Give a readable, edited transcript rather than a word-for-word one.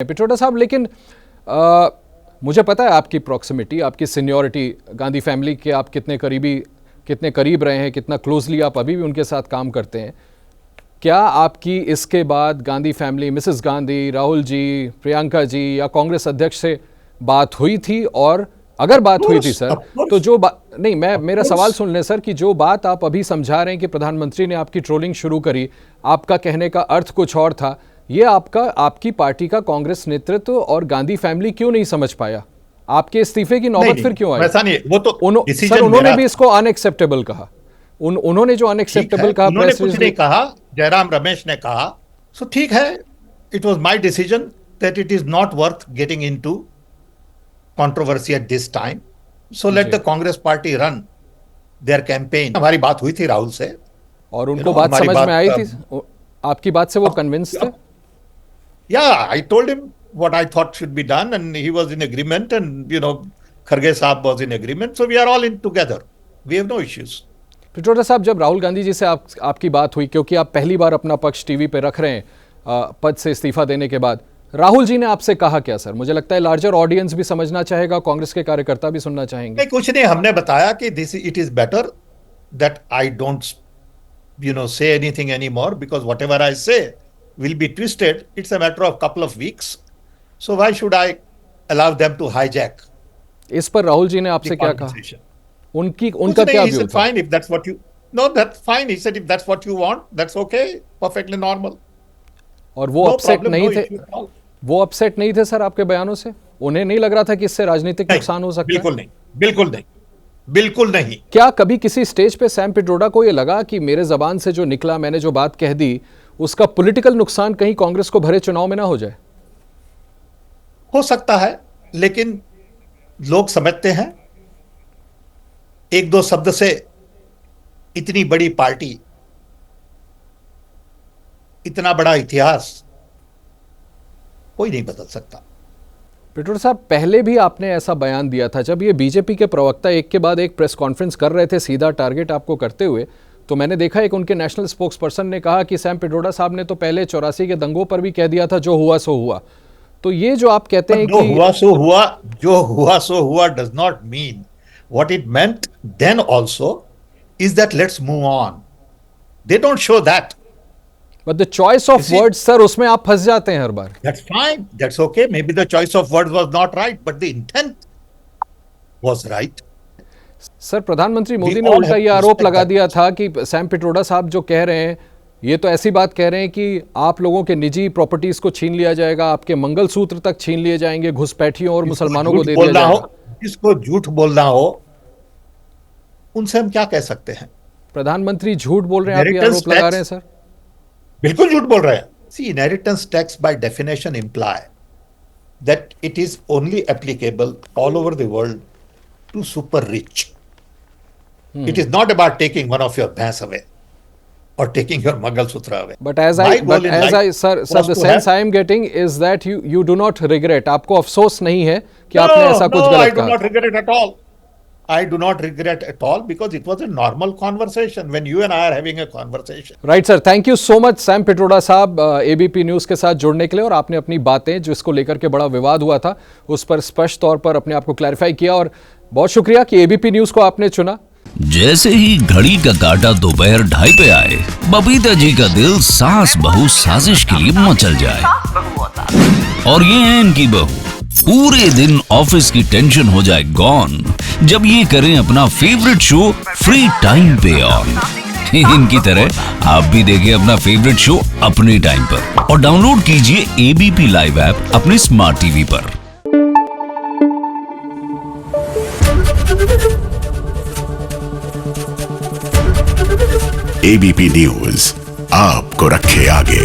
पिट्रोडा साहब, लेकिन मुझे पता है आपकी प्रॉक्सिमिटी, आपकी सीनियरिटी, गांधी फैमिली के आप कितने करीब रहे हैं, कितना क्लोजली आप अभी भी उनके साथ काम करते हैं। क्या आपकी इसके बाद गांधी फैमिली, मिसेस गांधी, राहुल जी, प्रियंका जी या कांग्रेस अध्यक्ष से बात हुई थी? और अगर बात हुई थी सर, तो जो नहीं, मेरा सवाल सुन लें सर, कि जो बात आप अभी समझा रहे हैं कि प्रधानमंत्री ने आपकी ट्रोलिंग शुरू करी, आपका कहने का अर्थ कुछ और था, ये आपकी पार्टी का कांग्रेस नेतृत्व और गांधी फैमिली क्यों नहीं समझ पाया? आपके इस्तीफे की नौबत फिर क्यों आई? ऐसा नहीं, वो तो सर उन्होंने भी इसको अनएक्सेप्टेबल कहा। उन्होंने जो अनएक्सेप्टेबल कहा, उन्होंने कुछ नहीं कहा, जयराम रमेश ने कहा। सो ठीक है, it was my decision that it is not worth getting into controversy at this time, so let the Congress party run their campaign. हमारी बात हुई थी राहुल से और उनको बात समझ में आई थी, आपकी बात से वो कन्विंस थे? Yeah, I told him what I thought should be done, and he was in agreement, and Kharge Saab was in agreement, so we are all in together. We have no issues. Pitroda साहब, जब राहुल गांधी जी से आपकी बात हुई, क्योंकि आप पहली बार अपना पक्ष टीवी पे रख रहे हैं पद से इस्तीफा देने के बाद, राहुल जी ने आपसे कहा क्या सर? मुझे लगता है लार्जर ऑडियंस भी समझना चाहेगा, कांग्रेस के कार्यकर्ता भी सुनना चाहेंगे। नहीं, कुछ नहीं, हमने बताया कि it is better that I don't say anything anymore, because whatever I say will be twisted. It's a matter of couple of weeks, so why should I allow them to hijack? इस पर राहुल जी ने आपसे क्या कहा? उनका क्या view था? Fine, if that's what you that's fine. He said if that's what you want, that's okay, perfectly normal. और वो अपसेट नहीं थे? वो अपसेट नहीं थे सर आपके बयानों से? उन्हें नहीं लग रहा था कि इससे राजनीतिक नुकसान हो सकता है? बिल्कुल नहीं, बिल्कुल नहीं, बिल्कुल नहीं। क्या कभी किसी स्टेज पे सैम पिट्रोडा को ये लगा कि मेरे जबान से जो निकला, मैंने जो बात कह दी, उसका पॉलिटिकल नुकसान कहीं कांग्रेस को भरे चुनाव में ना हो जाए? हो सकता है, लेकिन लोग समझते हैं एक दो शब्द से इतनी बड़ी पार्टी, इतना बड़ा इतिहास कोई नहीं बदल सकता। पिट्रोडा साहब, पहले भी आपने ऐसा बयान दिया था जब ये बीजेपी के प्रवक्ता एक के बाद एक प्रेस कॉन्फ्रेंस कर रहे थे, सीधा टारगेट आपको करते हुए, तो मैंने देखा एक उनके नेशनल स्पोक्स पर्सन ने कहा कि सैम पिट्रोडा साहब ने तो पहले 84 के दंगों पर भी कह दिया था जो हुआ सो हुआ। तो ये जो आप कहते हैं जो हुआ सो हुआ does not mean what it meant then also is that let's move on. They don't show that. But the choice of words, sir, उसमें आप फंस जाते हैं हर बार। That's fine, that's okay. Maybe the choice of words was not right, but the intent was right. Sir, प्रधानमंत्री मोदी ने उल्टा ये आरोप लगा दिया था कि सैम पिट्रोडा साहब जो कह रहे हैं, ये तो ऐसी बात कह रहे हैं कि आप लोगों के निजी प्रॉपर्टीज को छीन लिया जाएगा, आपके मंगलसूत्र तक छीन लिए जाएंगे, घुसपैठियों और मुसलमानों को दे दिया जाएगा। जिसको झूठ बोलना हो, उनसे हम क्या कह सकते हैं? प्रधानमंत्री झूठ बोल रहे हैं, आप ये आरोप लगा रहे हैं सर? बिल्कुल झूठ बोल रहे हैं। See, inheritance tax by definition imply that it is only applicable all over the world to super rich. It is not about taking one of your bhais away or taking your Mangalsutra away. But as sir, the sense I am getting is that you do not regret. आपको अफसोस नहीं है कि आपने ऐसा कुछ गलत कहा? I do not regret at all. I do not regret at all, because it was a normal conversation when you and I are having a conversation. Right sir, thank you so much Sam Pitroda साहब ABP news के साथ जुड़ने के लिए, और आपने अपनी बातें जो इसको लेकर के बड़ा विवाद हुआ था उस पर स्पष्ट तौर पर अपने आप को क्लैरिफाई किया, और बहुत शुक्रिया कि ABP न्यूज़ को आपने चुना। जैसे ही घड़ी का काटा दोपहर 2:30 पे आए, बबीता जी का दिल सास बहू साजिश के लिए मचल जाए। और ये है इनकी बहू, पूरे दिन ऑफिस की टेंशन हो जाए गॉन जब ये करें अपना फेवरेट शो फ्री टाइम पे ऑन। इनकी तरह आप भी देखें अपना फेवरेट शो अपने टाइम पर, और डाउनलोड कीजिए ABP लाइव ऐप अपने स्मार्ट टीवी पर। ABP न्यूज़ आपको रखे आगे।